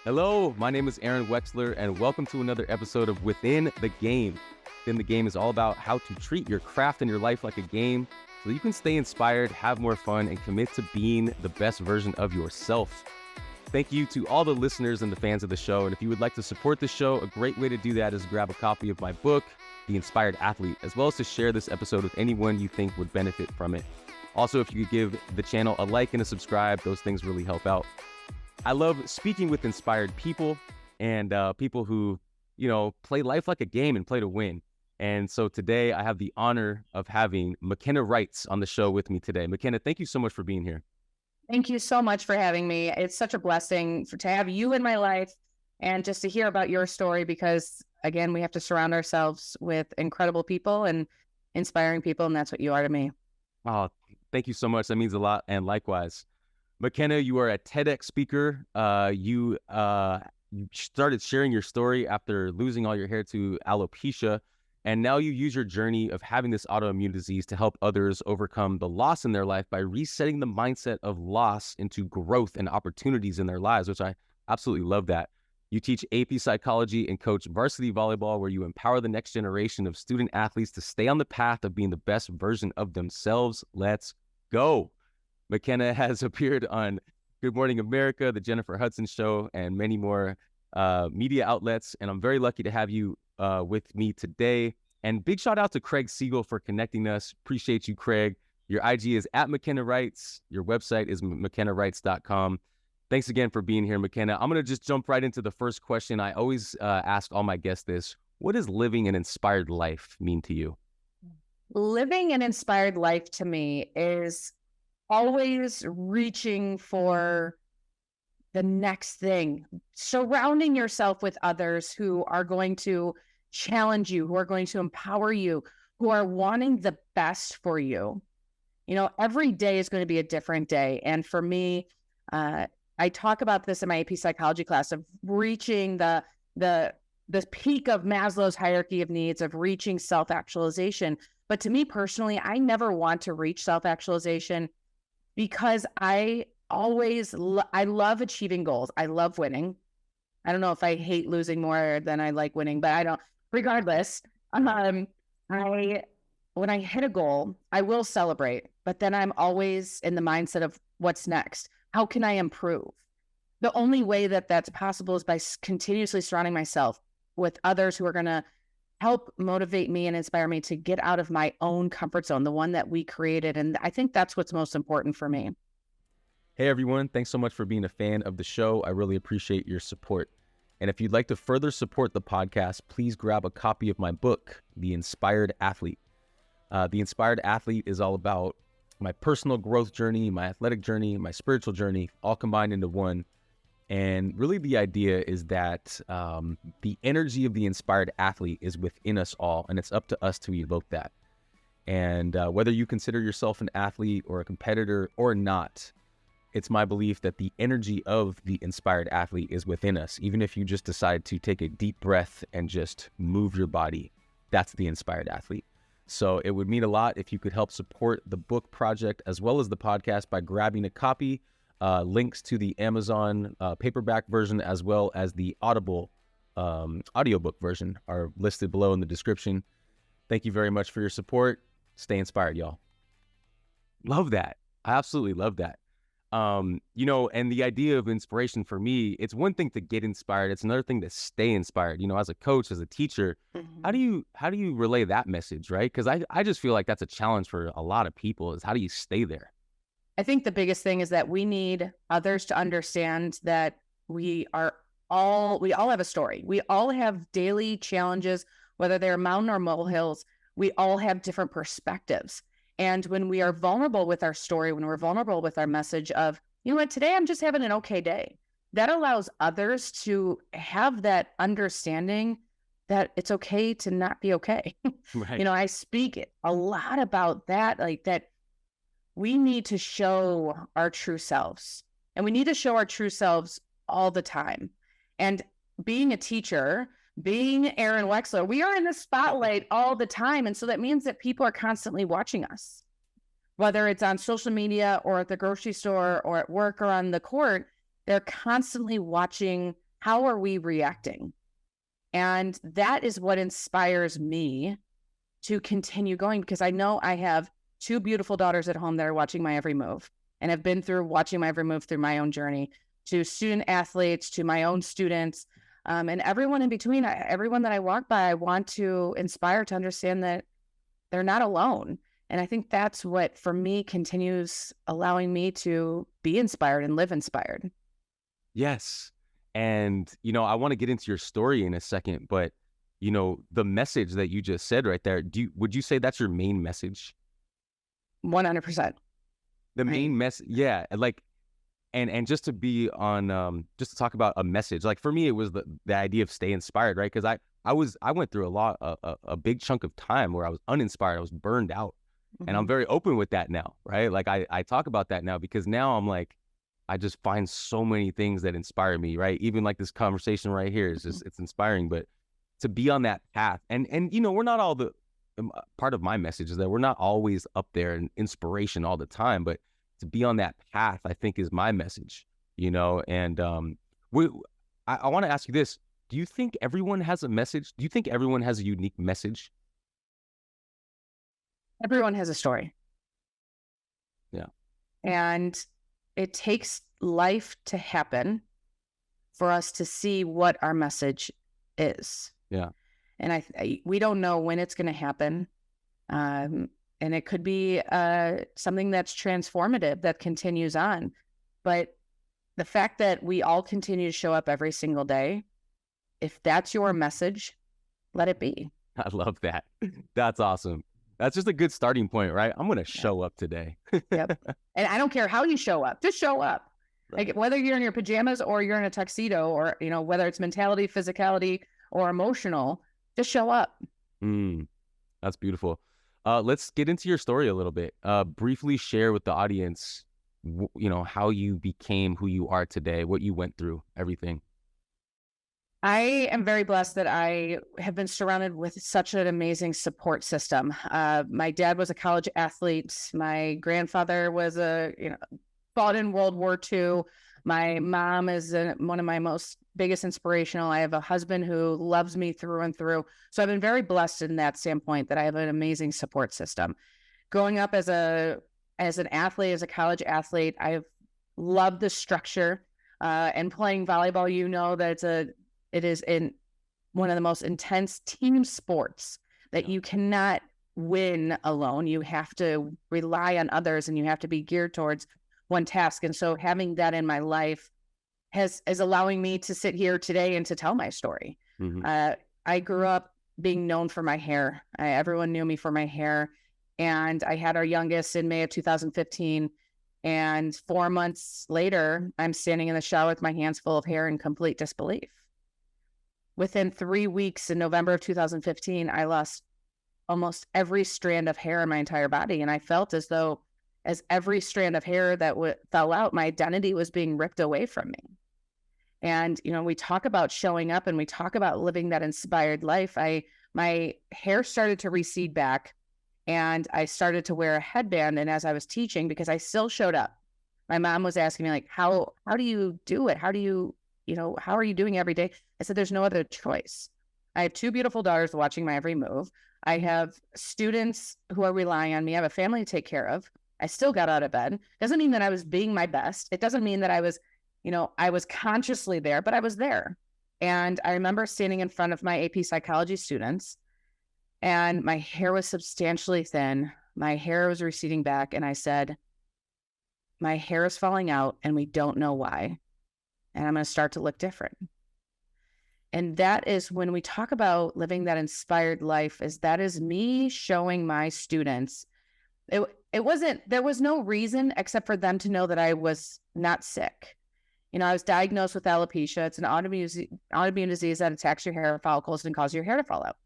Hello, my name is Aaron Wexler, and welcome to another episode of Within the Game. Within the Game is all about how to treat your craft and your life like a game so you can stay inspired, have more fun, and commit to being the best version of yourself. Thank you to all the listeners and the fans of the show. And if you would like to support the show, a great way to do that is grab a copy of my book, The Inspired Athlete, as well as to share this episode with anyone you think would benefit from it. Also, if you could give the channel a like and a subscribe, those things really help out. I love speaking with inspired people and people who, play life like a game and play to win. And so today I have the honor of having McKenna Reitz on the show with me today. McKenna, thank you so much for being here. Thank you so much for having me. It's such a blessing to have you in my life and just to hear about your story because, again, we have to surround ourselves with incredible people and inspiring people, and that's what you are to me. Oh, thank you so much. That means a lot. And likewise. McKenna, you are a TEDx speaker. You started sharing your story after losing all your hair to alopecia, and now you use your journey of having this autoimmune disease to help others overcome the loss in their life by resetting the mindset of loss into growth and opportunities in their lives, which I absolutely love that. You teach AP psychology and coach varsity volleyball, where you empower the next generation of student athletes to stay on the path of being the best version of themselves. Let's go. McKenna has appeared on Good Morning America, the Jennifer Hudson Show, and many more media outlets. And I'm very lucky to have you with me today. And big shout out to Craig Siegel for connecting us. Appreciate you, Craig. Your IG is at McKenna Reitz. Your website is McKennaReitz.com. Thanks again for being here, McKenna. I'm going to just jump right into the first question. I always ask all my guests this. What does living an inspired life mean to you? Living an inspired life to me is always reaching for the next thing, surrounding yourself with others who are going to challenge you, who are going to empower you, who are wanting the best for you. Every day is going to be a different day. And for me, I talk about this in my AP psychology class of reaching the peak of Maslow's hierarchy of needs, of reaching self-actualization. But to me personally, I never want to reach self-actualization because I love achieving goals. I love winning. I don't know if I hate losing more than I like winning, but I don't. Regardless, when I hit a goal, I will celebrate, but then I'm always in the mindset of what's next. How can I improve? The only way that that's possible is by continuously surrounding myself with others who are going to help motivate me and inspire me to get out of my own comfort zone, the one that we created. And I think that's what's most important for me. Hey, everyone. Thanks so much for being a fan of the show. I really appreciate your support. And if you'd like to further support the podcast, please grab a copy of my book, The Inspired Athlete. The Inspired Athlete is all about my personal growth journey, my athletic journey, my spiritual journey, all combined into one. And really the idea is that the energy of the inspired athlete is within us all, and it's up to us to evoke that. And whether you consider yourself an athlete or a competitor or not, it's my belief that the energy of the inspired athlete is within us. Even if you just decide to take a deep breath and just move your body, that's the inspired athlete. So it would mean a lot if you could help support the book project as well as the podcast by grabbing a copy. Links to the Amazon paperback version as well as the Audible audiobook version are listed below in the description. Thank you very much for your support. Stay inspired, y'all. Love that. I absolutely love that. And the idea of inspiration for me, it's one thing to get inspired. It's another thing to stay inspired. As a coach, as a teacher, how do you relay that message, right? Because I just feel like that's a challenge for a lot of people is how do you stay there? I think the biggest thing is that we need others to understand that we all have a story. We all have daily challenges, whether they're mountain or molehills. We all have different perspectives. And when we are vulnerable with our story, when we're vulnerable with our message of, today I'm just having an okay day, that allows others to have that understanding that it's okay to not be okay. Right. I speak a lot about that, like that. We need to show our true selves, and we need to show our true selves all the time. And being a teacher, being Aaron Wexler, we are in the spotlight all the time. And so that means that people are constantly watching us, whether it's on social media or at the grocery store or at work or on the court. They're constantly watching how are we reacting? And that is what inspires me to continue going, because I know I have two beautiful daughters at home that are watching my every move and have been through watching my every move through my own journey, to student athletes, to my own students, and everyone in between. Everyone that I walk by, I want to inspire to understand that they're not alone. And I think that's what, for me, continues allowing me to be inspired and live inspired. Yes. And, I want to get into your story in a second, but, the message that you just said right there, would you say that's your main message? 100%. The main message. Yeah. Like, and just to be on, just to talk about a message, like for me, it was the idea of stay inspired, right? Because I went through a big chunk of time where I was uninspired. I was burned out. Mm-hmm. And I'm very open with that now, right? Like I talk about that now, because now I'm like, I just find so many things that inspire me, right? Even like this conversation right here is just, it's inspiring. But to be on that path, and we're not all part of my message is that we're not always up there in inspiration all the time, but to be on that path, I think, is my message, and I want to ask you this. Do you think everyone has a message? Do you think everyone has a unique message? Everyone has a story. Yeah. And it takes life to happen for us to see what our message is. Yeah. And we don't know when it's going to happen. And it could be something that's transformative that continues on. But the fact that we all continue to show up every single day, if that's your message, let it be. I love that. That's awesome. That's just a good starting point, right? I'm going to show up today. Yep. And I don't care how you show up, just show up. Right. Like whether you're in your pajamas or you're in a tuxedo, or, whether it's mentality, physicality, or emotional, just show up. That's beautiful. Let's get into your story a little bit. Briefly share with the audience, how you became who you are today, what you went through, everything. I am very blessed that I have been surrounded with such an amazing support system. My dad was a college athlete. My grandfather was fought in World War II. My mom is one of my biggest inspirational. I have a husband who loves me through and through. So I've been very blessed in that standpoint that I have an amazing support system. Growing up as an athlete, as a college athlete, I've loved the structure. And playing volleyball, that it is in one of the most intense team sports that you cannot win alone. You have to rely on others, and you have to be geared towards one task. And so having that in my life is allowing me to sit here today and to tell my story. Mm-hmm. I grew up being known for my hair. Everyone knew me for my hair. And I had our youngest in May of 2015. And 4 months later, I'm standing in the shower with my hands full of hair in complete disbelief. Within 3 weeks in November of 2015, I lost almost every strand of hair in my entire body. And I felt as though as every strand of hair that fell out, my identity was being ripped away from me. And, we talk about showing up and we talk about living that inspired life. My hair started to recede back, and I started to wear a headband. And as I was teaching, because I still showed up, my mom was asking me, like, how do you do it? How do you, how are you doing every day? I said, there's no other choice. I have two beautiful daughters watching my every move. I have students who are relying on me. I have a family to take care of. I still got out of bed. Doesn't mean that I was being my best. It doesn't mean that I was, I was consciously there, but I was there. And I remember standing in front of my AP psychology students, and my hair was substantially thin. My hair was receding back. And I said, my hair is falling out and we don't know why. And I'm going to start to look different. And that is when we talk about living that inspired life, that is me showing my students. There was no reason except for them to know that I was not sick. I was diagnosed with alopecia. It's an autoimmune disease that attacks your hair follicles and causes your hair to fall out.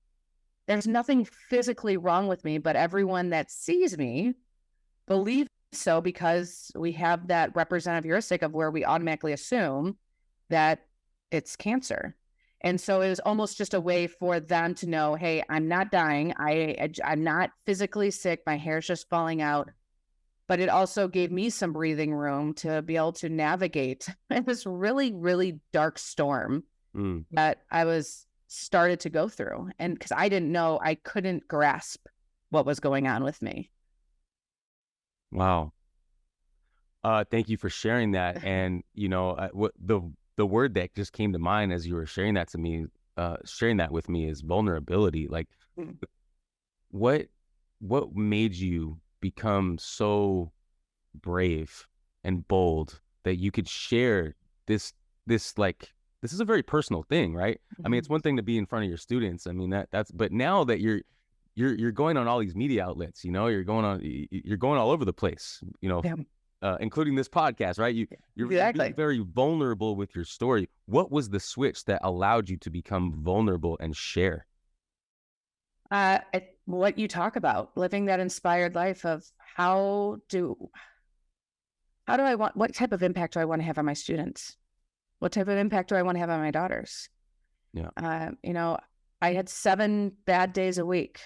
There's nothing physically wrong with me, but everyone that sees me believes so, because we have that representative heuristic of where we automatically assume that it's cancer. And so it was almost just a way for them to know, hey, I'm not dying. I'm not physically sick. My hair's just falling out. but it also gave me some breathing room to be able to navigate this really, really dark storm that I started to go through. And because I didn't know, I couldn't grasp what was going on with me. Wow. Thank you for sharing that. And, what the word that just came to mind as you were sharing that to me, sharing that with me is vulnerability. Like, what made you become so brave and bold that you could share this like, this is a very personal thing, right? I mean, it's one thing to be in front of your students. I mean, but now that you're going on all these media outlets, you're going all over the place, including this podcast, right? You're Exactly. being very vulnerable with your story. What was the switch that allowed you to become vulnerable and share? What you talk about, living that inspired life of what type of impact do I want to have on my students? What type of impact do I want to have on my daughters? Yeah. I had 7 bad days a week,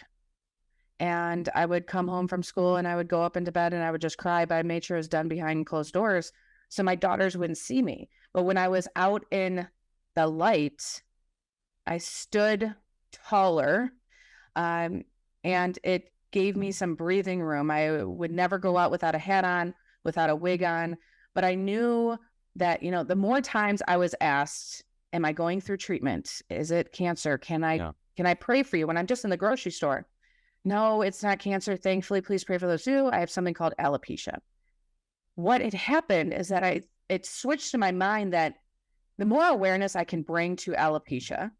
and I would come home from school and I would go up into bed and I would just cry, but I made sure it was done behind closed doors so my daughters wouldn't see me. But when I was out in the light, I stood taller, and it gave me some breathing room. I would never go out without a hat on, without a wig on, but I knew that, the more times I was asked, am I going through treatment? Is it cancer? Can I pray for you when I'm just in the grocery store? No, it's not cancer. Thankfully, please pray for those too. I have something called alopecia. What had happened is that it switched to my mind that the more awareness I can bring to alopecia,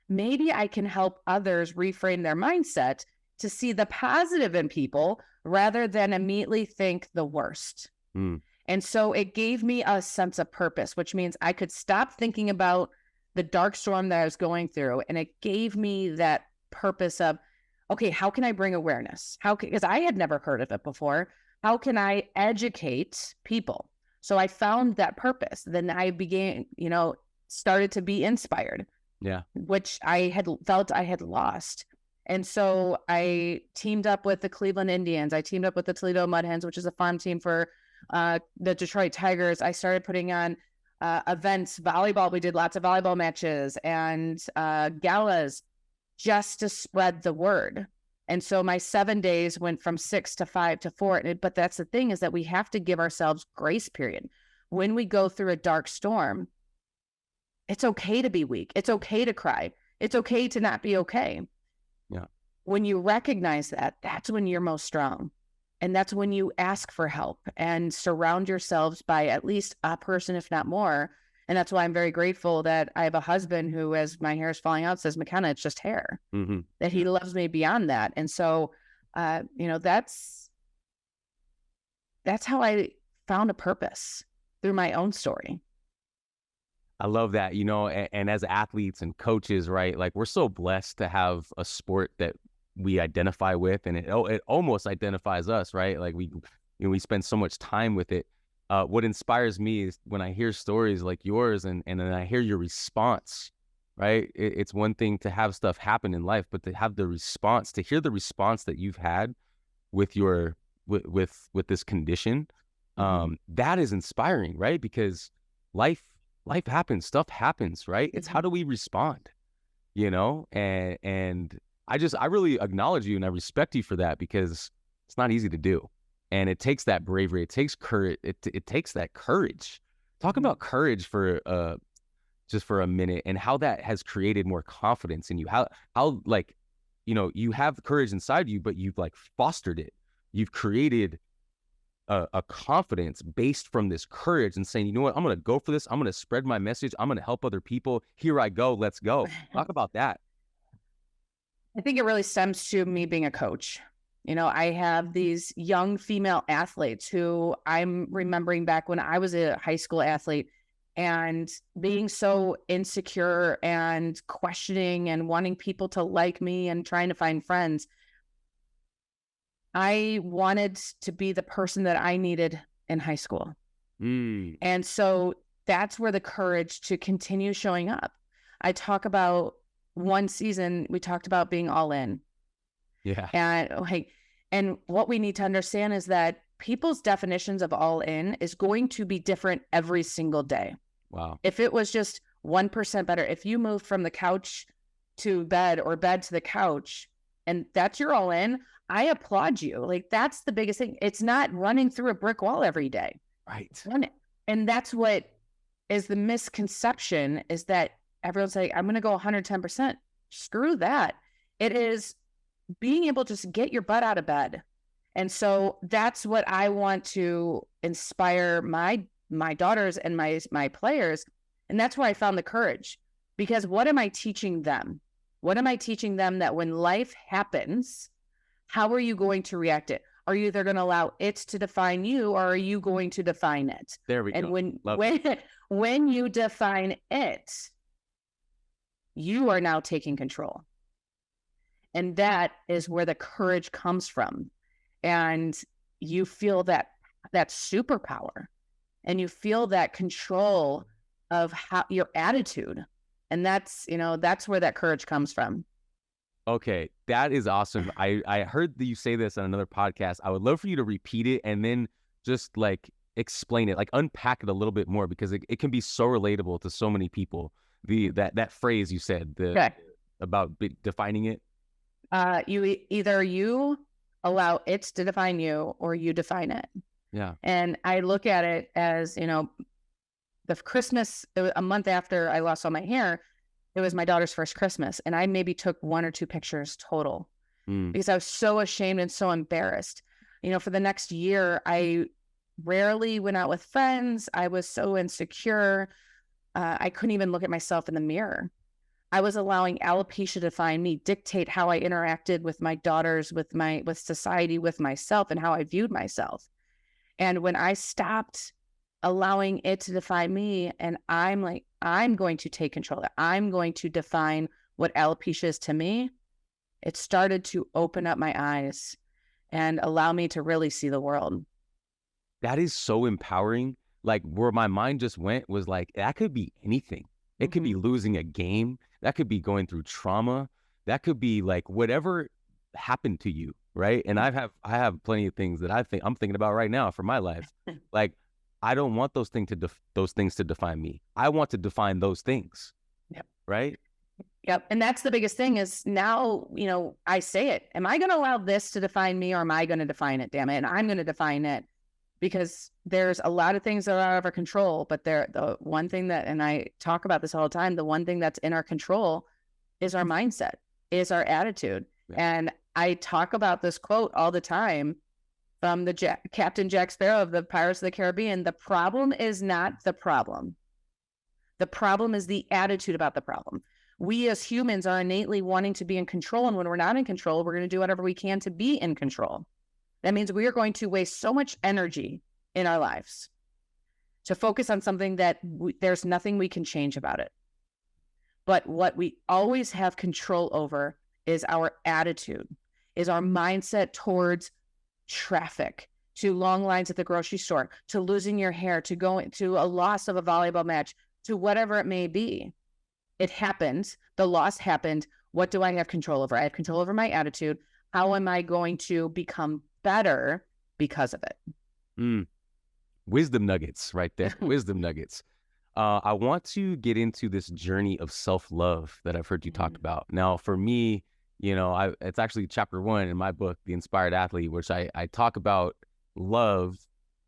maybe I can help others reframe their mindset to see the positive in people rather than immediately think the worst. And so it gave me a sense of purpose, which means I could stop thinking about the dark storm that I was going through. And it gave me that purpose of, okay, how can I bring awareness? Because I had never heard of it before. How can I educate people? So I found that purpose. Then I began, started to be inspired. Yeah. Which I had felt I had lost. And so I teamed up with the Cleveland Indians. I teamed up with the Toledo Mud Hens, which is a farm team for the Detroit Tigers. I started putting on events, volleyball. We did lots of volleyball matches and galas just to spread the word. And so my 7 days went from 6 to 5 to 4. But that's the thing, is that we have to give ourselves grace period. When we go through a dark storm, it's okay to be weak. It's okay to cry. It's okay to not be okay. Yeah. When you recognize that, that's when you're most strong. And that's when you ask for help and surround yourselves by at least a person, if not more. And that's why I'm very grateful that I have a husband who, as my hair is falling out, says, McKenna, it's just hair. That he loves me beyond that. And so, that's how I found a purpose through my own story. I love that, and as athletes and coaches, right? Like, we're so blessed to have a sport that we identify with, and it almost identifies us, right? Like, we spend so much time with it. What inspires me is when I hear stories like yours and then I hear your response, right? It's one thing to have stuff happen in life, but to have the response, to hear the response that you've had with your, with this condition, that is inspiring, right? Because life happens, stuff happens, right? It's how do we respond, and I really acknowledge you and I respect you for that, because it's not easy to do. And it takes that bravery. It takes courage. It takes that courage. Talk about courage for just for a minute, and how that has created more confidence in you. How like, you have courage inside you, but you've like fostered it. You've created a confidence based from this courage and saying, you know what, I'm going to go for this. I'm going to spread my message. I'm going to help other people. Here I go. Let's go. Talk about that. I think it really stems to me being a coach. I have these young female athletes who I'm remembering back when I was a high school athlete and being so insecure and questioning and wanting people to like me and trying to find friends. I wanted to be the person that I needed in high school. And so that's where the courage to continue showing up. I talk about one season, we talked about being all in. Yeah. And what we need to understand is that people's definitions of all in is going to be different every single day. Wow. If it was just 1% better, if you moved from the couch to bed or bed to the couch and that's your all in, I applaud you. Like, that's the biggest thing. It's not running through a brick wall every day. Right. And that's what is the misconception, is that everyone's like, I'm going to go 110%. Screw that. It is being able to just get your butt out of bed. And so that's what I want to inspire my daughters and my players. And that's where I found the courage, because what am I teaching them? What am I teaching them that when life happens, how are you going to react it? Are you either going to allow it to define you, or are you going to define it? There we go. And when you define it, you are now taking control. And that is where the courage comes from. And you feel that superpower, and you feel that control of how your attitude. And that's where that courage comes from. Okay, that is awesome. I heard that you say this on another podcast. I would love for you to repeat it and then just like explain it, like unpack it a little bit more, because it can be so relatable to so many people. That phrase you said about defining it. You allow it to define you, or you define it. Yeah. And I look at it as, the Christmas, a month after I lost all my hair, it was my daughter's first Christmas. And I maybe took 1 or 2 pictures total because I was so ashamed and so embarrassed. For the next year, I rarely went out with friends. I was so insecure. I couldn't even look at myself in the mirror. I was allowing alopecia to define me, dictate how I interacted with my daughters, with society, with myself, and how I viewed myself. And when I stopped allowing it to define me, and I'm like, I'm going to take control, I'm going to define what alopecia is to me, it started to open up my eyes and allow me to really see the world. That is so empowering. Like, where my mind just went was like, that could be anything. It could be losing a game. That could be going through trauma. That could be like whatever happened to you, right? And I have plenty of things that I'm thinking about right now for my life. Like, I don't want those things to define me. I want to define those things. Yep. Right? Yep. And that's the biggest thing is now, I say it. Am I going to allow this to define me, or am I going to define it? Damn it. And I'm going to define it, because there's a lot of things that are out of our control. But the one thing that, and I talk about this all the time, the one thing that's in our control is our mindset, is our attitude. Yeah. And I talk about this quote all the time from the Captain Jack Sparrow of the Pirates of the Caribbean. The problem is not the problem. The problem is the attitude about the problem. We as humans are innately wanting to be in control. And when we're not in control, we're going to do whatever we can to be in control. That means we are going to waste so much energy in our lives to focus on something that there's nothing we can change about it. But what we always have control over is our attitude, is our mindset towards traffic, to long lines at the grocery store, to losing your hair, to going to a loss of a volleyball match, to whatever it may be. It happened. The loss happened. What do I have control over? I have control over my attitude. How am I going to become better because of it? Wisdom nuggets right there. Wisdom nuggets. I want to get into this journey of self-love that I've heard you talk about. Now, for me, it's actually chapter 1 in my book, The Inspired Athlete, which I talk about love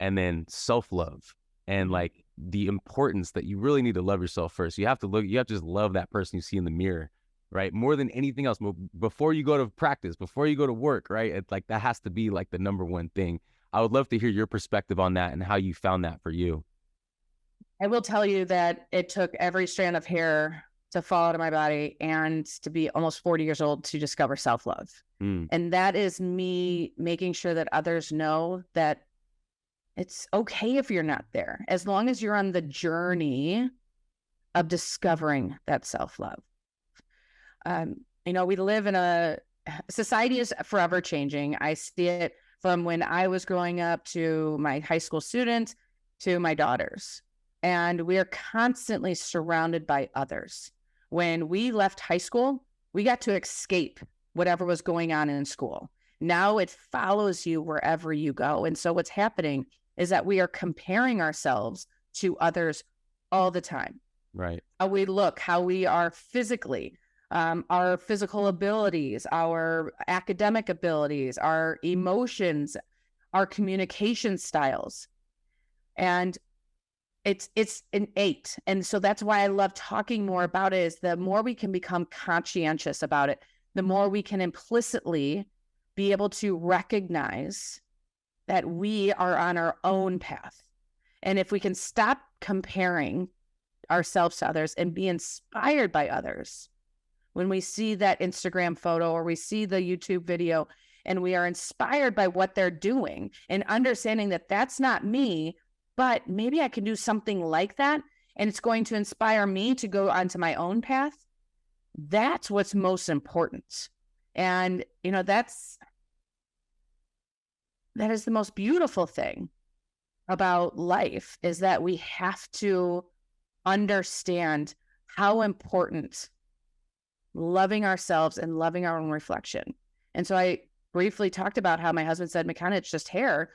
and then self-love, and like the importance that you really need to love yourself first. You have to just love that person you see in the mirror, right? More than anything else, before you go to practice, before you go to work, right? It's like, that has to be like the number one thing. I would love to hear your perspective on that and how you found that for you. I will tell you that it took every strand of hair to fall out of my body and to be almost 40 years old to discover self-love. And that is me making sure that others know that it's okay if you're not there, as long as you're on the journey of discovering that self-love. We live in a society is forever changing. I see it from when I was growing up to my high school students to my daughters. And we are constantly surrounded by others. When we left high school, we got to escape whatever was going on in school. Now it follows you wherever you go. And so what's happening is that we are comparing ourselves to others all the time. Right. How we look, how we are physically, our physical abilities, our academic abilities, our emotions, our communication styles. And it's innate. And so that's why I love talking more about it, is the more we can become conscientious about it, the more we can implicitly be able to recognize that we are on our own path. And if we can stop comparing ourselves to others and be inspired by others, when we see that Instagram photo or we see the YouTube video and we are inspired by what they're doing and understanding that that's not me, but maybe I can do something like that and it's going to inspire me to go onto my own path, that's what's most important. And, that is the most beautiful thing about life, is that we have to understand how important loving ourselves and loving our own reflection. And so I briefly talked about how my husband said, McKenna, it's just hair.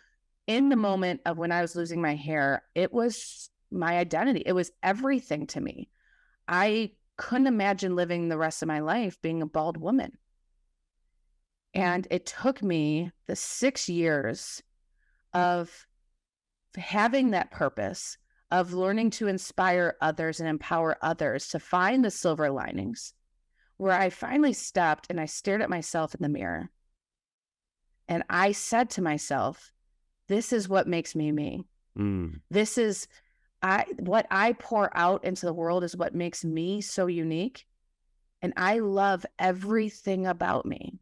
In the moment of when I was losing my hair, it was my identity. It was everything to me. I couldn't imagine living the rest of my life being a bald woman. And it took me the 6 years of having that purpose, of learning to inspire others and empower others to find the silver linings, where I finally stopped and I stared at myself in the mirror. And I said to myself, this is what makes me me. This is what I pour out into the world is what makes me so unique. And I love everything about me.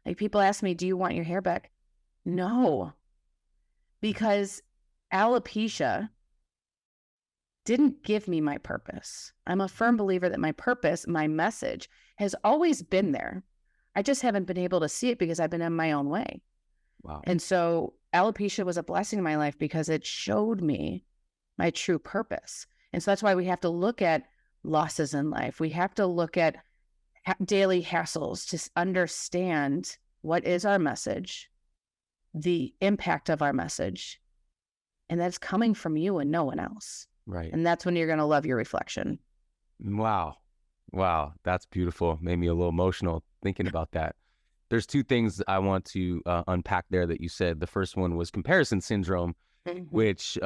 Like, people ask me, do you want your hair back? No, because alopecia didn't give me my purpose. I'm a firm believer that my purpose, my message, has always been there. I just haven't been able to see it because I've been in my own way. Wow. And so alopecia was a blessing in my life because it showed me my true purpose. And so that's why we have to look at losses in life. We have to look at daily hassles to understand what is our message, the impact of our message, and that's coming from you and no one else. Right. And that's when you're going to love your reflection. Wow. That's beautiful. Made me a little emotional thinking about that. There's two things I want to unpack there that you said. The first one was comparison syndrome, which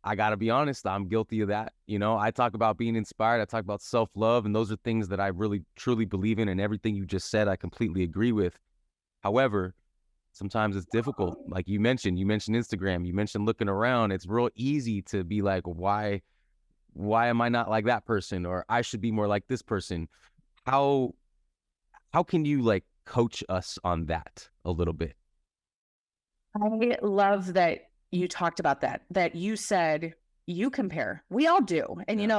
I got to be honest, I'm guilty of that. I talk about being inspired. I talk about self-love, and those are things that I really, truly believe in. And everything you just said, I completely agree with. However, sometimes it's difficult. Like you mentioned Instagram, you mentioned looking around. It's real easy to be like, why am I not like that person? Or I should be more like this person. How can you coach us on that a little bit? I love that you talked about that you said you compare. We all do. And,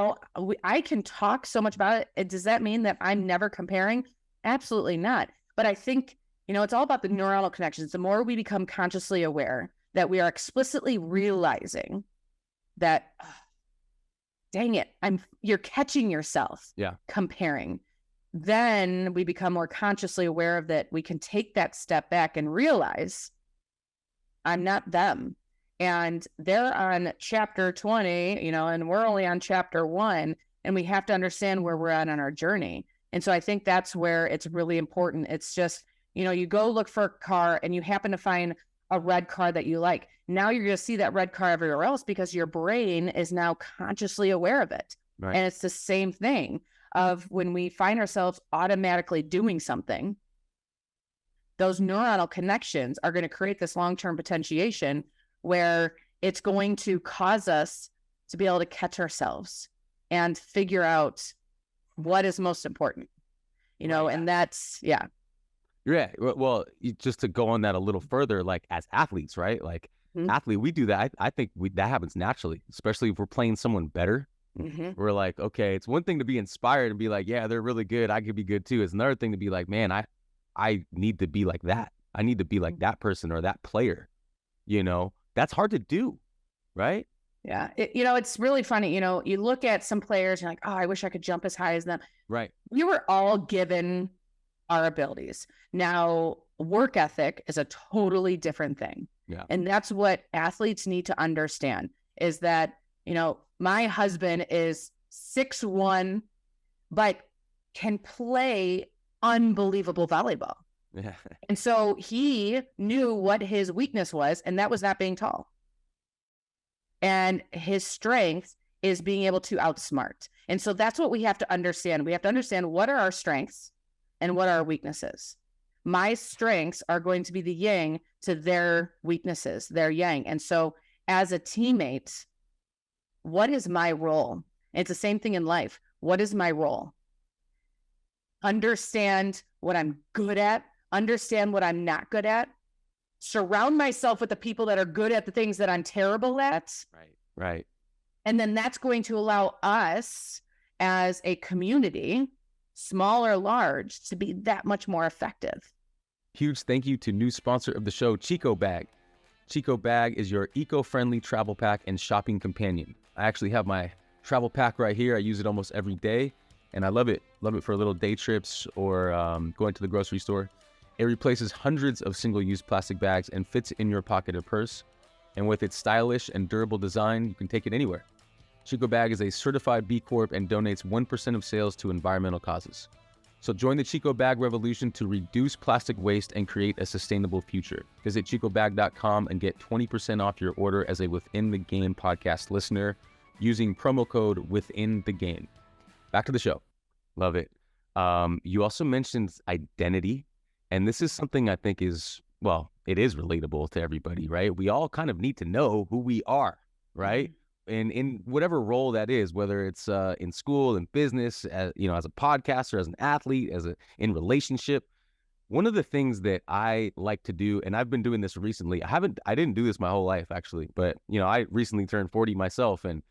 I can talk so much about it. Does that mean that I'm never comparing? Absolutely not. But I think, it's all about the neuronal connections. The more we become consciously aware that we are explicitly realizing that, dang it, you're catching yourself comparing. Then we become more consciously aware of that. We can take that step back and realize I'm not them. And they're on chapter 20, and we're only on chapter 1, and we have to understand where we're at on our journey. And so I think that's where it's really important. It's just, you go look for a car and you happen to find a red car that you like. Now you're going to see that red car everywhere else because your brain is now consciously aware of it. Right. And it's the same thing of when we find ourselves automatically doing something, those neuronal connections are going to create this long-term potentiation where it's going to cause us to be able to catch ourselves and figure out what is most important, right. And that's, Yeah. Well, just to go on that a little further, as athletes, right? Athlete, we do that. I think that happens naturally, especially if we're playing someone better. We're like, okay, it's one thing to be inspired and be like, yeah, they're really good. I could be good too. It's another thing to be like, man, I need to be like that. I need to be like that person or that player. That's hard to do, right? Yeah. It's really funny. You look at some players, you're like, oh, I wish I could jump as high as them. Right. We were all given our abilities. Now, work ethic is a totally different thing. Yeah. And that's what athletes need to understand is that, my husband is 6'1", but can play unbelievable volleyball. Yeah. And so he knew what his weakness was, and that was not being tall. And his strength is being able to outsmart. And so that's what we have to understand. We have to understand what are our strengths and what are our weaknesses. My strengths are going to be the yang to their weaknesses, their yang. And so as a teammate, what is my role? It's the same thing in life. What is my role? Understand what I'm good at, understand what I'm not good at, surround myself with the people that are good at the things that I'm terrible at. Right. And then that's going to allow us as a community, small or large, to be that much more effective. Huge thank you to new sponsor of the show, Chico Bag. Chico Bag is your eco-friendly travel pack and shopping companion. I actually have my travel pack right here. I use it almost every day, and I love it. Love it for little day trips or going to the grocery store. It replaces hundreds of single-use plastic bags and fits in your pocket or purse. And with its stylish and durable design, you can take it anywhere. Chico Bag is a certified B Corp and donates 1% of sales to environmental causes. So join the Chico Bag revolution to reduce plastic waste and create a sustainable future. Visit chicobag.com and get 20% off your order as a Within the Game podcast listener using promo code Within the Game. Back to the show. Love it. You also mentioned identity, and this is something I think is, well, it is relatable to everybody, right? We all kind of need to know who we are, right? And in whatever role that is, whether it's in school, in business, as a podcaster, as an athlete, in relationship. One of the things that I like to do, and I've been doing this recently, I didn't do this my whole life actually, but I recently turned 40 myself, and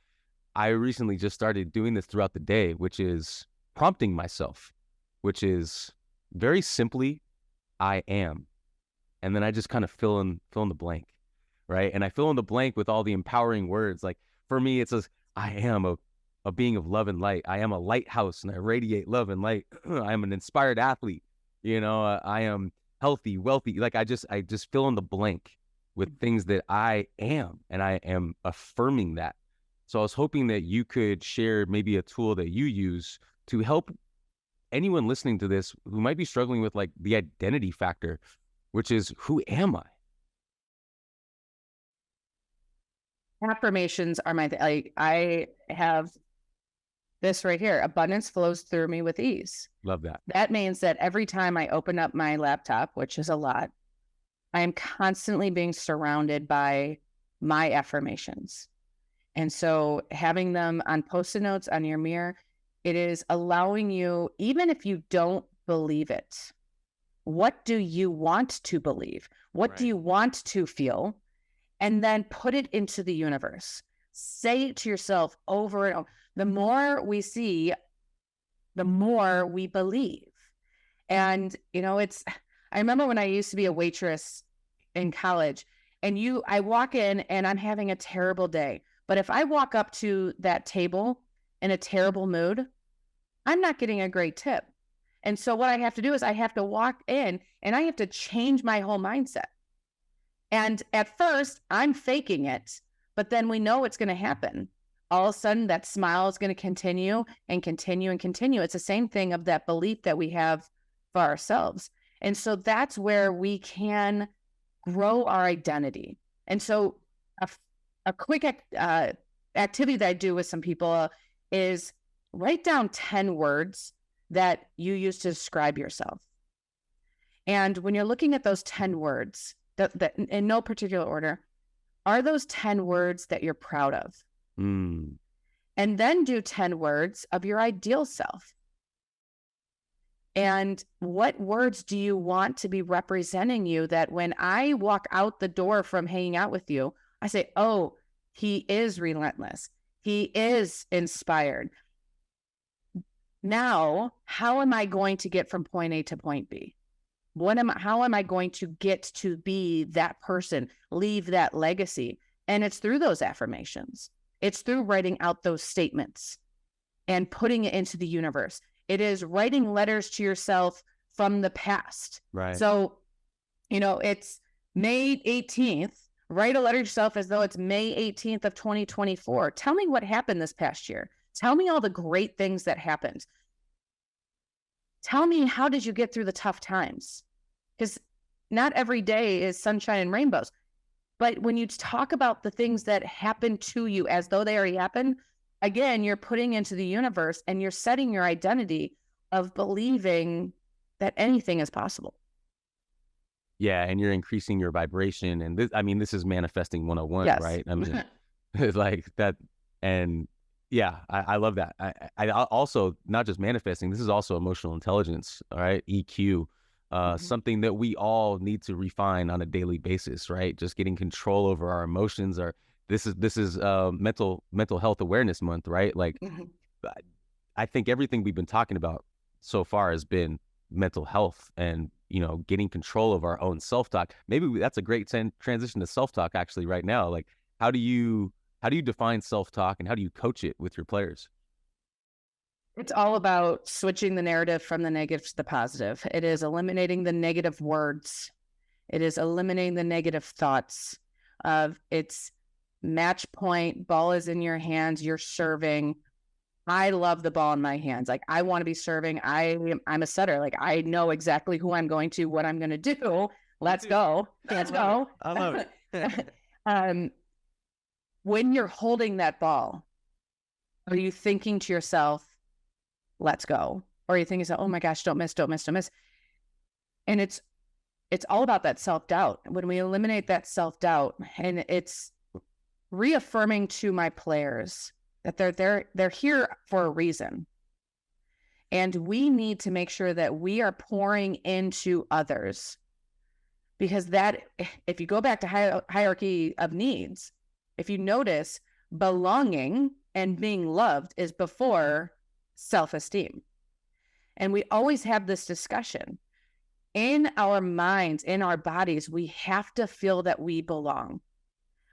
I recently just started doing this throughout the day, which is prompting myself, which is very simply, I am. And then I just kind of fill in the blank, right? And I fill in the blank with all the empowering words. Like for me, it says, I am a being of love and light. I am a lighthouse and I radiate love and light. I am an inspired athlete. I am healthy, wealthy. Like I just fill in the blank with things that I am, and I am affirming that. So I was hoping that you could share maybe a tool that you use to help anyone listening to this who might be struggling with like the identity factor, which is, who am I? Affirmations are my thing. I have this right here. Abundance flows through me with ease. Love that. That means that every time I open up my laptop, which is a lot, I am constantly being surrounded by my affirmations. And so having them on Post-it notes on your mirror, it is allowing you, even if you don't believe it, what do you want to believe? What do you want to feel? And then put it into the universe. Say it to yourself over and over. The more we see, the more we believe. And, I remember when I used to be a waitress in college, and I walk in and I'm having a terrible day. But if I walk up to that table in a terrible mood, I'm not getting a great tip. And so what I have to do is I have to walk in and I have to change my whole mindset. And at first, I'm faking it, but then we know it's going to happen. All of a sudden, that smile is going to continue and continue and continue. It's the same thing of that belief that we have for ourselves. And so that's where we can grow our identity. And so a quick activity that I do with some people is write down 10 words that you use to describe yourself. And when you're looking at those 10 words, that in no particular order, are those 10 words that you're proud of? And then do 10 words of your ideal self. And what words do you want to be representing you, that when I walk out the door from hanging out with you, I say, oh, he is relentless. He is inspired. Now, how am I going to get from point A to point B? How am I going to get to be that person, leave that legacy? And it's through those affirmations. It's through writing out those statements and putting it into the universe. It is writing letters to yourself from the past. Right. So It's May 18th. Write a letter to yourself as though it's May 18th of 2024. Tell me what happened this past year. Tell me all the great things that happened. Tell me, how did you get through the tough times? Because not every day is sunshine and rainbows. But when you talk about the things that happen to you as though they already happened, again, you're putting into the universe and you're setting your identity of believing that anything is possible. Yeah, and you're increasing your vibration. And this is manifesting 101, Yes. right? I mean, it's like that. And yeah, I love that. I also, not just manifesting, this is also emotional intelligence, all right? EQ, something that we all need to refine on a daily basis, right? Just getting control over our emotions. This is mental health awareness month, right? Like, I think everything we've been talking about so far has been mental health and, getting control of our own self-talk. Maybe that's a great transition to self-talk actually right now. Like, how do you define self-talk and how do you coach it with your players? It's all about switching the narrative from the negative to the positive. It is eliminating the negative words. It is eliminating the negative thoughts of it's match point, ball is in your hands, you're serving. I love the ball in my hands. Like, I want to be serving. I'm a setter. Like, I know exactly who I'm going to, what I'm going to do. Let's go. Let's go. I love it. When you're holding that ball, are you thinking to yourself, let's go? Or are you thinking, oh my gosh, don't miss. And it's all about that self-doubt. When we eliminate that self-doubt, and it's reaffirming to my players that they're here for a reason. And we need to make sure that we are pouring into others, because that, if you go back to hierarchy of needs, if you notice, belonging and being loved is before self-esteem. And we always have this discussion. In our minds, in our bodies, we have to feel that we belong.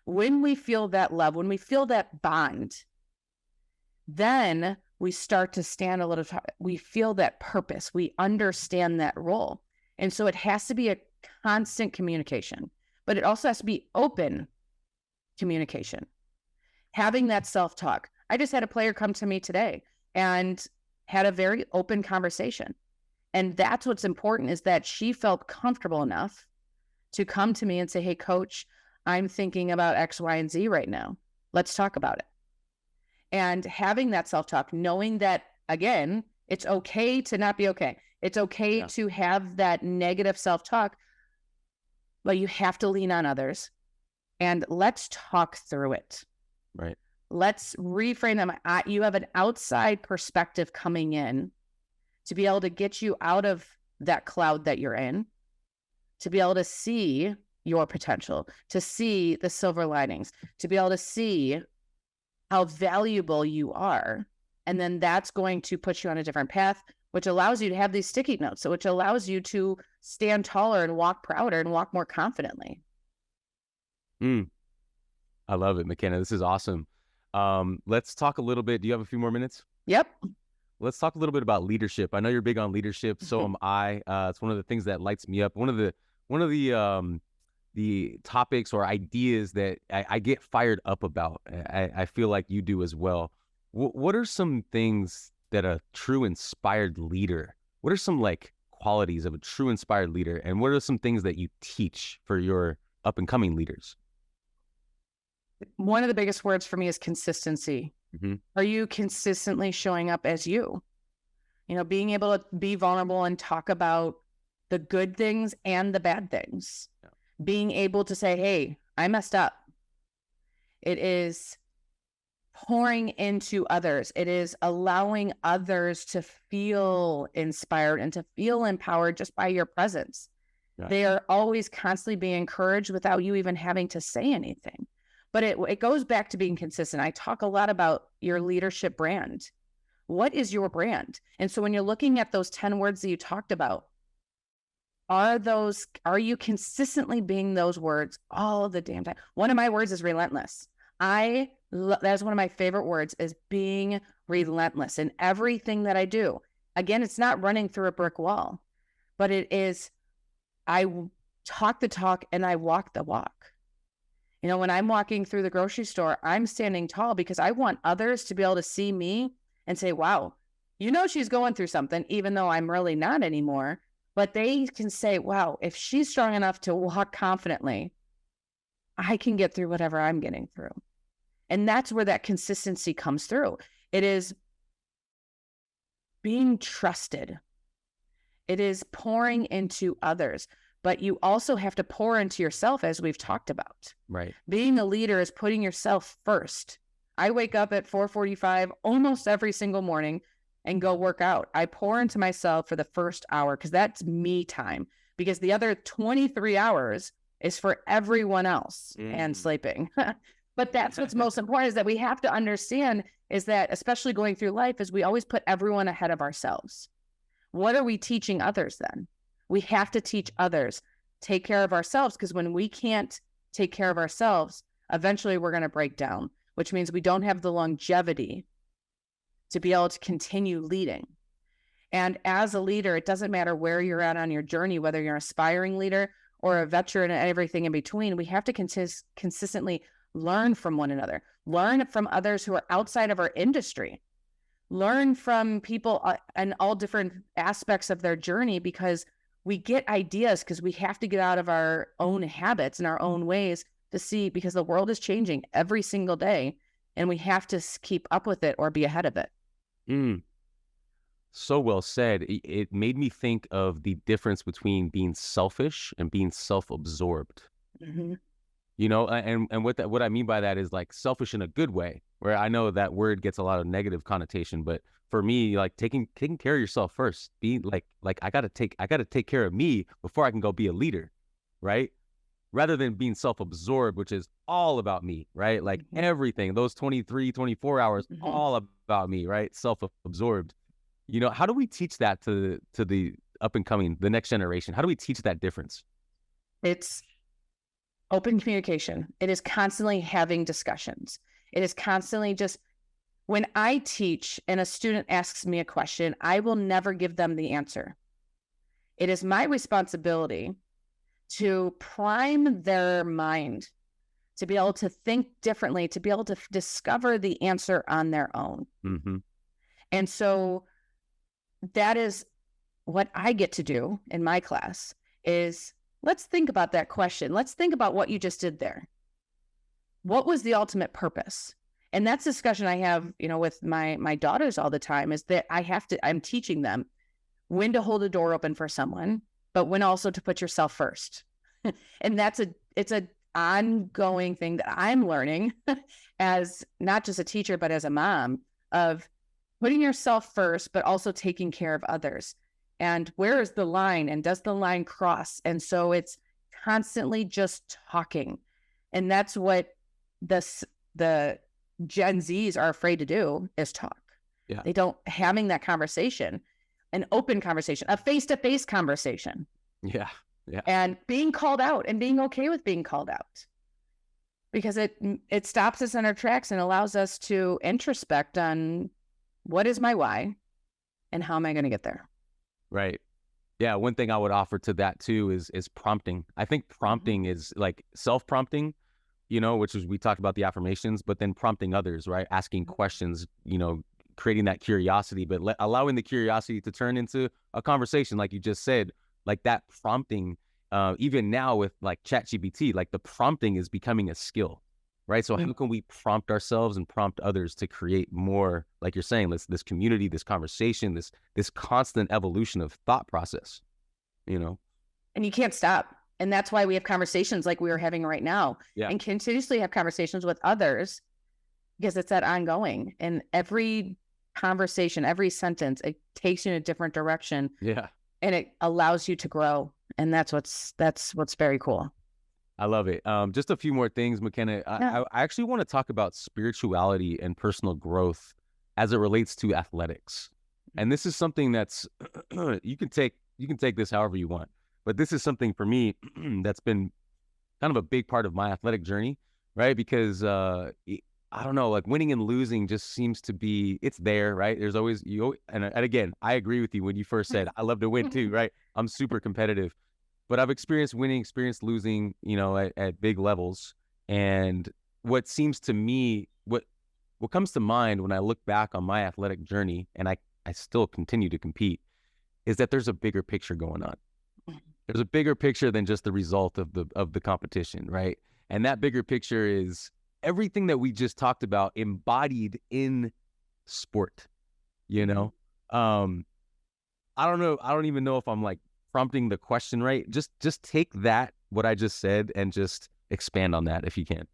When we feel that love, when we feel that bond, then we start to stand a little, we feel that purpose, we understand that role. And so it has to be a constant communication, but it also has to be open communication. Having that self-talk. I just had a player come to me today and had a very open conversation. And that's what's important, is that she felt comfortable enough to come to me and say, hey, coach, I'm thinking about X, Y, and Z right now. Let's talk about it. And having that self-talk, knowing that, again, it's okay to not be okay. It's okay to have that negative self-talk, but you have to lean on others. And let's talk through it. Right. Let's reframe them. You have an outside perspective coming in to be able to get you out of that cloud that you're in, to be able to see your potential, to see the silver linings, to be able to see how valuable you are. And then that's going to put you on a different path, which allows you to have these sticky notes. So which allows you to stand taller and walk prouder and walk more confidently. I love it, McKenna. This is awesome. Let's talk a little bit. Do you have a few more minutes? Yep. Let's talk a little bit about leadership. I know you're big on leadership. So am I. It's one of the things that lights me up. One of the topics or ideas that I get fired up about. I feel like you do as well. What are some things that a true inspired leader, what are some like qualities of a true inspired leader? And what are some things that you teach for your up and coming leaders? One of the biggest words for me is consistency. Mm-hmm. Are you consistently showing up as you? Being able to be vulnerable and talk about the good things and the bad things. Yeah. Being able to say, hey, I messed up. It is pouring into others. It is allowing others to feel inspired and to feel empowered just by your presence. Right. They are always constantly being encouraged without you even having to say anything. But it goes back to being consistent. I talk a lot about your leadership brand. What is your brand? And so when you're looking at those 10 words that you talked about, are you consistently being those words all the damn time? One of my words is relentless. That's one of my favorite words, is being relentless in everything that I do. Again, it's not running through a brick wall, but it is, I talk the talk and I walk the walk. You know, when I'm walking through the grocery store, I'm standing tall because I want others to be able to see me and say, wow, you know, she's going through something, even though I'm really not anymore. But they can say, wow, if she's strong enough to walk confidently, I can get through whatever I'm getting through. And that's where that consistency comes through. It is being trusted. It is pouring into others, but you also have to pour into yourself, as we've talked about. Right. Being a leader is putting yourself first. I wake up at 4:45 almost every single morning and go work out. I pour into myself for the first hour because that's me time, because the other 23 hours is for everyone else and sleeping. But that's what's most important, is that we have to understand is that, especially going through life, is we always put everyone ahead of ourselves. What are we teaching others then? We have to teach others, take care of ourselves, because when we can't take care of ourselves, eventually we're going to break down, which means we don't have the longevity to be able to continue leading. And as a leader, it doesn't matter where you're at on your journey, whether you're an aspiring leader or a veteran and everything in between. We have to consistently learn from one another, learn from others who are outside of our industry, learn from people and all different aspects of their journey, because we get ideas, because we have to get out of our own habits and our own ways to see, because the world is changing every single day and we have to keep up with it or be ahead of it. So well said. It made me think of the difference between being selfish and being self-absorbed. You know, and what I mean by that is like selfish in a good way, where I know that word gets a lot of negative connotation, but for me, like taking care of yourself first, being like I gotta take care of me before I can go be a leader, right? Rather than being self-absorbed, which is all about me, right? Like everything, those 23, 24 hours, all about me, right? Self-absorbed. You know, how do we teach that to the up and coming, the next generation? How do we teach that difference? It's open communication. It is constantly having discussions. It is constantly just, when I teach and a student asks me a question, I will never give them the answer. It is my responsibility to prime their mind to be able to think differently, to be able to discover the answer on their own. And so that is what I get to do in my class, is let's think about that question. Let's think about what you just did there. What was the ultimate purpose? And that's a discussion I have, you know, with my daughters all the time, is that I'm teaching them when to hold a door open for someone, but when also to put yourself first. And it's an ongoing thing that I'm learning as not just a teacher, but as a mom, of putting yourself first, but also taking care of others. And where is the line, and does the line cross? And so it's constantly just talking. And that's what the Gen Zs are afraid to do, is talk. Yeah. They don't, having that conversation, an open conversation, a face-to-face conversation. Yeah. And being called out and being okay with being called out, because it stops us in our tracks and allows us to introspect on what is my why and how am I going to get there? Right. Yeah. One thing I would offer to that too is prompting. I think prompting is like self-prompting, you know, which is, we talked about the affirmations, but then prompting others, right? Asking questions, you know, creating that curiosity, but allowing the curiosity to turn into a conversation, like you just said. Like that prompting, even now with like ChatGPT, like the prompting is becoming a skill, right? So how can we prompt ourselves and prompt others to create more, like you're saying, this community, this conversation, this constant evolution of thought process, you know? And you can't stop. And that's why we have conversations like we are having right now, and continuously have conversations with others, because it's that ongoing. And every conversation, every sentence, it takes you in a different direction. Yeah. And it allows you to grow. And that's what's very cool. I love it. Just a few more things, McKenna. I actually want to talk about spirituality and personal growth as it relates to athletics. And this is something that's, you can take this however you want, but this is something for me that's been kind of a big part of my athletic journey, right? Because I don't know, like winning and losing just seems to be, it's there, right? There's always, and again, I agree with you when you first said, I love to win too, right? I'm super competitive, but I've experienced winning, experienced losing, you know, at big levels. And what seems to me, what comes to mind when I look back on my athletic journey, and I still continue to compete, is that there's a bigger picture going on. There's a bigger picture than just the result of the competition, right? And that bigger picture is everything that we just talked about embodied in sport, you know? I don't know. I don't even know if I'm like prompting the question right. Just take that, what I just said, and just expand on that if you can.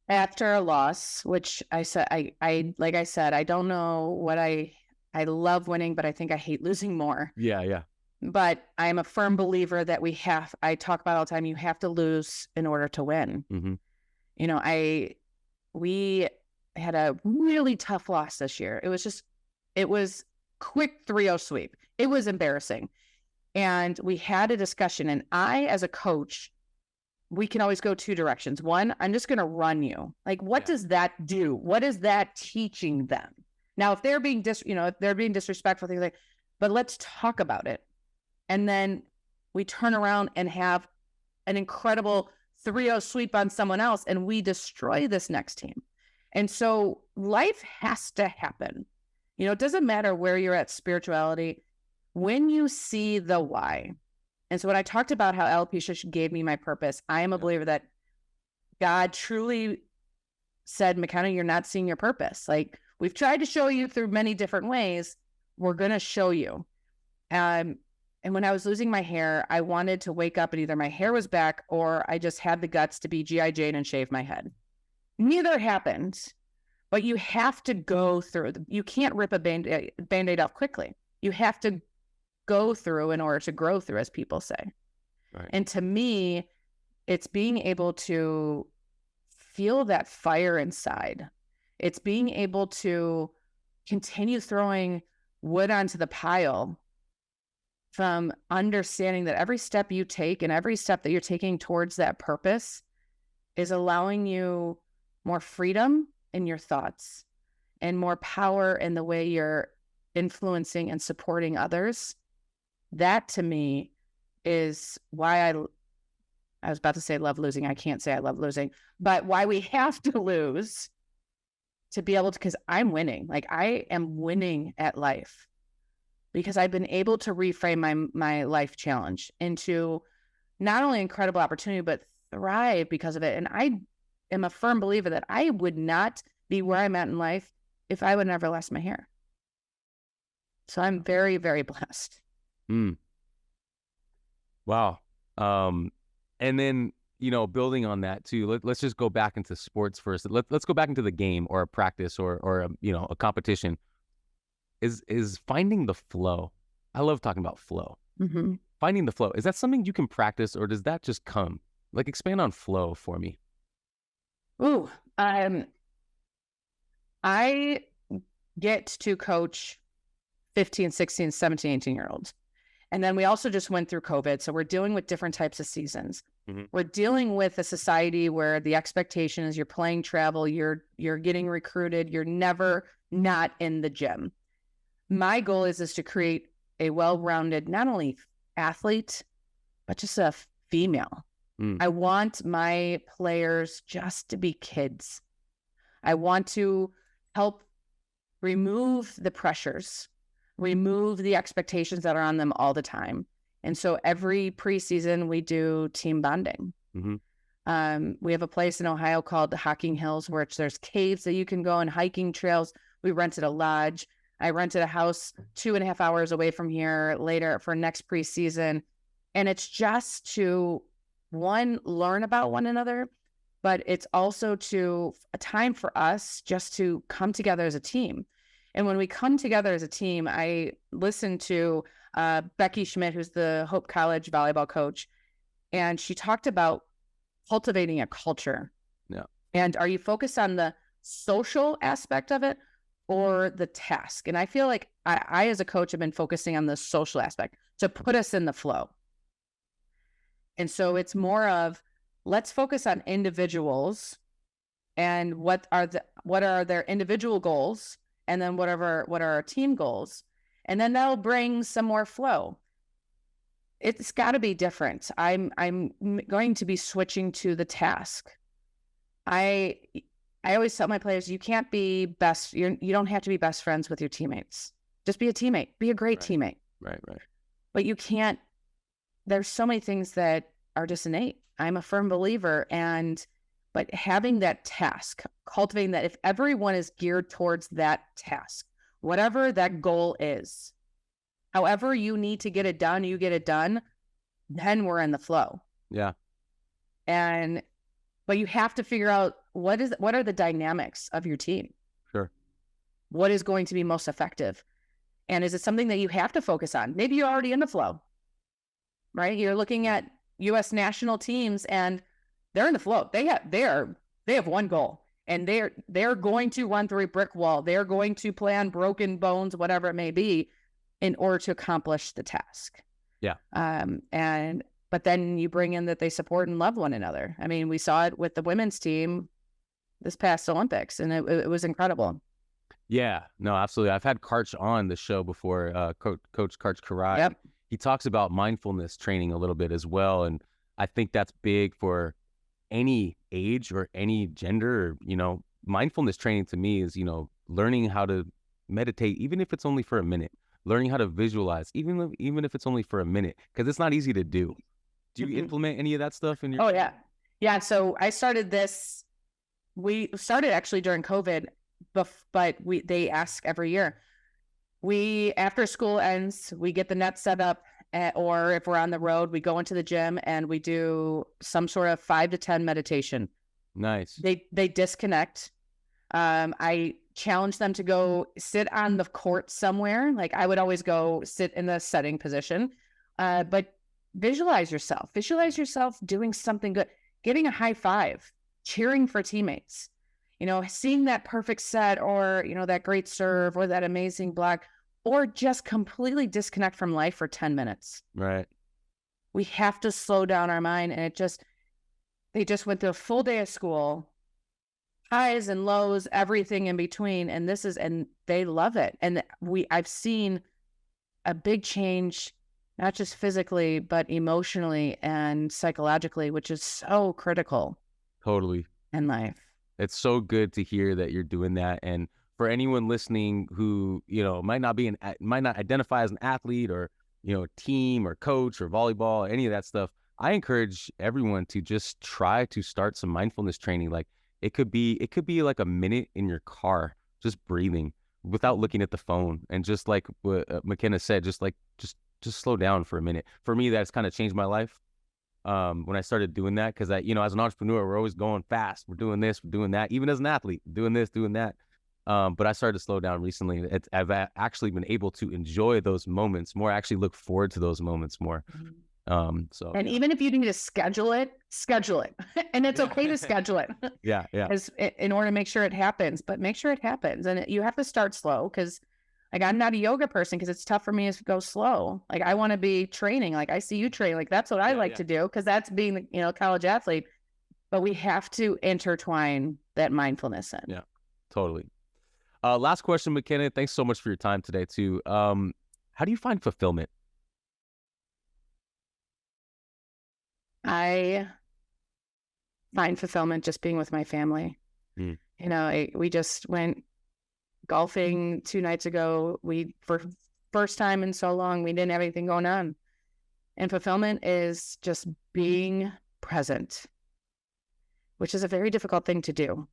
After a loss, which I said, I like I said, I don't know what I love winning, but I think I hate losing more. Yeah. But I'm a firm believer that I talk about all the time, you have to lose in order to win. You know, we had a really tough loss this year. It was quick 3-0 sweep. It was embarrassing. And we had a discussion, and I, as a coach, we can always go two directions. One, I'm just going to run you. Like, what does that do? What is that teaching them? Now, if they're being disrespectful, things like, but let's talk about it. And then we turn around and have an incredible 3-0 sweep on someone else, and we destroy this next team. And so life has to happen. You know, it doesn't matter where you're at spirituality. When you see the why. And so when I talked about how alopecia gave me my purpose, I am a believer that God truly said, McKenna, you're not seeing your purpose. Like, we've tried to show you through many different ways. We're going to show you. And when I was losing my hair, I wanted to wake up and either my hair was back or I just had the guts to be G.I. Jane and shave my head. Neither happened, but you have to go through. You can't rip a Band-Aid off quickly. You have to go through in order to grow through, as people say. Right. And to me, it's being able to feel that fire inside. It's being able to continue throwing wood onto the pile, from understanding that every step you take and every step that you're taking towards that purpose is allowing you more freedom in your thoughts and more power in the way you're influencing and supporting others. That, to me, is why I was about to say love losing. I can't say I love losing, but why we have to lose to be able to, because I'm winning. Like, I am winning at life because I've been able to reframe my life challenge into not only incredible opportunity, but thrive because of it. And I am a firm believer that I would not be where I'm at in life if I would never lost my hair. So I'm very, very blessed. Wow. And then, you know, building on that too, let's just go back into sports first. Let's go back into the game or a practice or a, you know, a competition. Is finding the flow. I love talking about flow. Finding the flow. Is that something you can practice, or does that just come? Like, expand on flow for me. I get to coach 15, 16, 17, 18-year-olds. And then we also just went through COVID. So we're dealing with different types of seasons. We're dealing with a society where the expectation is you're playing travel, you're getting recruited, you're never not in the gym. My goal is to create a well-rounded, not only athlete, but just a female. I want my players just to be kids. I want to help remove the pressures, remove the expectations that are on them all the time. And so every preseason we do team bonding. We have a place in Ohio called the Hocking Hills, where there's caves that you can go and hiking trails. We rented a lodge. I rented a house 2.5 hours away from here later for next preseason. And it's just to, one, learn about one another, but it's also a time for us just to come together as a team. And when we come together as a team, I listened to Becky Schmidt, who's the Hope College volleyball coach, and she talked about cultivating a culture. Yeah. And are you focused on the social aspect of it or the task? And I feel like I as a coach, have been focusing on the social aspect to put us in the flow. And so it's more of, let's focus on individuals and what are their individual goals, and then what are our team goals, and then that'll bring some more flow. it's got to be different. I'm going to be switching to the task. I always tell my players, you can't be best. You don't have to be best friends with your teammates. Just be a teammate. Be a great teammate. Right. But you can't. There's so many things that are just innate. I'm a firm believer, but having that task, cultivating that, if everyone is geared towards that task, whatever that goal is, however you need to get it done, you get it done, then we're in the flow. Yeah. But you have to figure out what are the dynamics of your team? Sure. What is going to be most effective? And is it something that you have to focus on? Maybe you're already in the flow, right? You're looking at U.S. national teams and they're in the flow. They have one goal, and they're going to run through a brick wall. They're going to play on broken bones, whatever it may be, in order to accomplish the task. Yeah. But then you bring in that they support and love one another. I mean, we saw it with the women's team this past Olympics, and it was incredible. Yeah, no, absolutely. I've had Karch on the show before, Coach Karch Karai. Yep. He talks about mindfulness training a little bit as well. And I think that's big for any age or any gender. Mindfulness training to me is, learning how to meditate, even if it's only for a minute, learning how to visualize, even if it's only for a minute, because it's not easy to do. Do you implement any of that stuff in your? Oh, yeah. Yeah. So I started this. We started actually during COVID, but they ask every year. After school ends, we get the net set up, or if we're on the road, we go into the gym and we do some sort of 5 to 10 meditation. Nice. They disconnect. I challenge them to go sit on the court somewhere. Like I would always go sit in the setting position, but visualize yourself doing something good, getting a high five, cheering for teammates, seeing that perfect set, or, that great serve, or that amazing block, or just completely disconnect from life for 10 minutes. Right. We have to slow down our mind. And they just went through a full day of school, highs and lows, everything in between. And they love it. And I've seen a big change, not just physically, but emotionally and psychologically, which is so critical. Totally. In life. It's so good to hear that you're doing that. And for anyone listening who, might not identify as an athlete or, team or coach or volleyball, or any of that stuff, I encourage everyone to just try to start some mindfulness training. Like it could be like a minute in your car, just breathing without looking at the phone. And just like what McKenna said, just slow down for a minute. For me, that's kind of changed my life. When I started doing that, because as an entrepreneur, we're always going fast. We're doing this, we're doing that. Even as an athlete, doing this, doing that. But I started to slow down recently. I've actually been able to enjoy those moments more. Actually, look forward to those moments more. And even if you need to schedule it, and it's okay to schedule it. Yeah. In order to make sure it happens, but make sure it happens, and you have to start slow because. Like, I'm not a yoga person because it's tough for me to go slow. Like, I want to be training. Like, I see you train. Like, that's what I like to do because that's being, a college athlete. But we have to intertwine that mindfulness in. Yeah, totally. Last question, McKenna. Thanks so much for your time today, too. How do you find fulfillment? I find fulfillment just being with my family. We just went golfing 2 nights ago. For first time in so long, we didn't have anything going on. And fulfillment is just being present, which is a very difficult thing to do.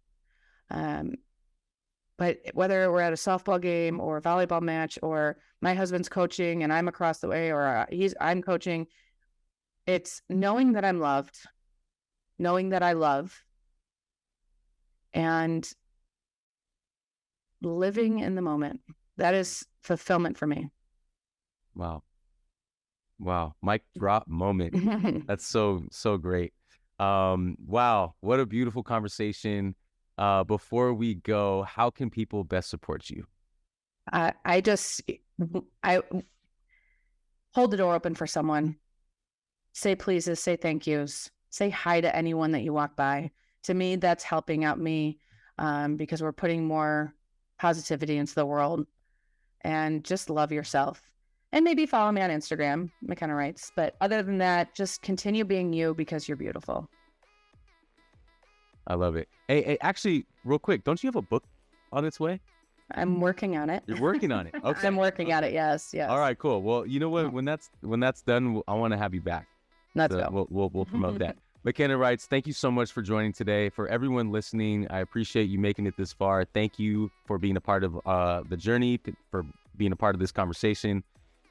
But whether we're at a softball game or a volleyball match, or my husband's coaching and I'm across the way, or I'm coaching, it's knowing that I'm loved, knowing that I love, and living in the moment. That is fulfillment for me. Wow. Mic drop moment. That's so great. Wow. What a beautiful conversation. Before we go, how can people best support you? I hold the door open for someone. Say pleases, say thank yous, say hi to anyone that you walk by. To me, that's helping out me, because we're putting more positivity into the world. And just love yourself. And maybe follow me on Instagram, McKenna Reitz. But other than that, just continue being you because you're beautiful. I love it. Hey, actually, real quick, don't you have a book on its way? I'm working on it. You're working on it. Okay. I'm working on it. Yes. All right, cool. Well, you know what? When that's done, I want to have you back. Let's go. We'll promote that. McKenna Reitz, thank you so much for joining today. For everyone listening, I appreciate you making it this far. Thank you for being a part of the journey, for being a part of this conversation.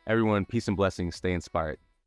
Everyone, peace and blessings. Stay inspired.